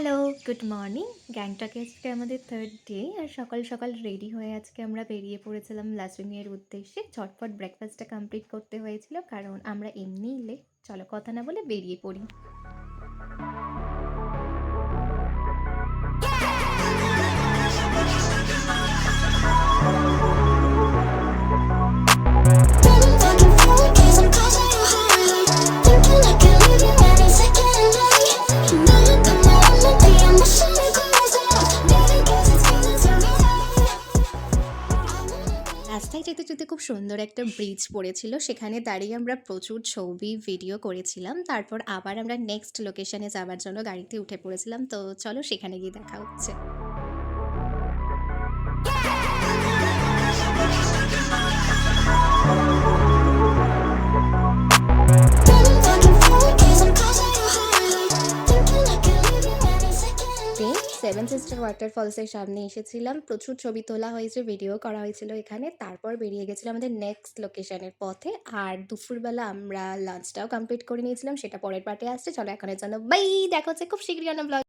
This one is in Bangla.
Hello, good morning. গ্যাংটকে আজকে আমাদের 3rd ডে আর সকাল, সকাল রেডি হয়ে আজকে আমরা বেরিয়ে পড়েছিলাম লাচুং এর উদ্দেশ্যে। ঝটপট ব্রেকফাস্টটা কমপ্লিট করতে হয়েছিল কারণ আমরা এমনিই লেট। চলো কথা না বলে বেরিয়ে পড়ি। রাস্তায় যেতে, যেতে খুব সুন্দর একটা ব্রিজ পড়েছিল। সেখানে দাঁড়িয়ে আমরা প্রচুর ছবি, ভিডিও করেছিলাম। তারপর আবার আমরা নেক্সট লোকেশনে যাবার জন্য গাড়িতে উঠে পড়েছিলাম। তো চলো সেখানে গিয়ে দেখা হচ্ছে। সেভেন সিস্টার ওয়াটারফলসের সামনে এসেছিলাম। প্রচুর ছবি তোলা হয়েছে, ভিডিও করা হয়েছিল এখানে। তারপর বেরিয়ে গেছিলাম আমাদের নেক্সট লোকেশনের পথে। আর দুপুরবেলা আমরা লাঞ্চটাও কমপ্লিট করে নিয়েছিলাম। সেটা পরের পার্টে আসছে। চলো এখনের জন্য বাই! দেখা হচ্ছে খুব শীঘ্রই অন্য ব্লগে।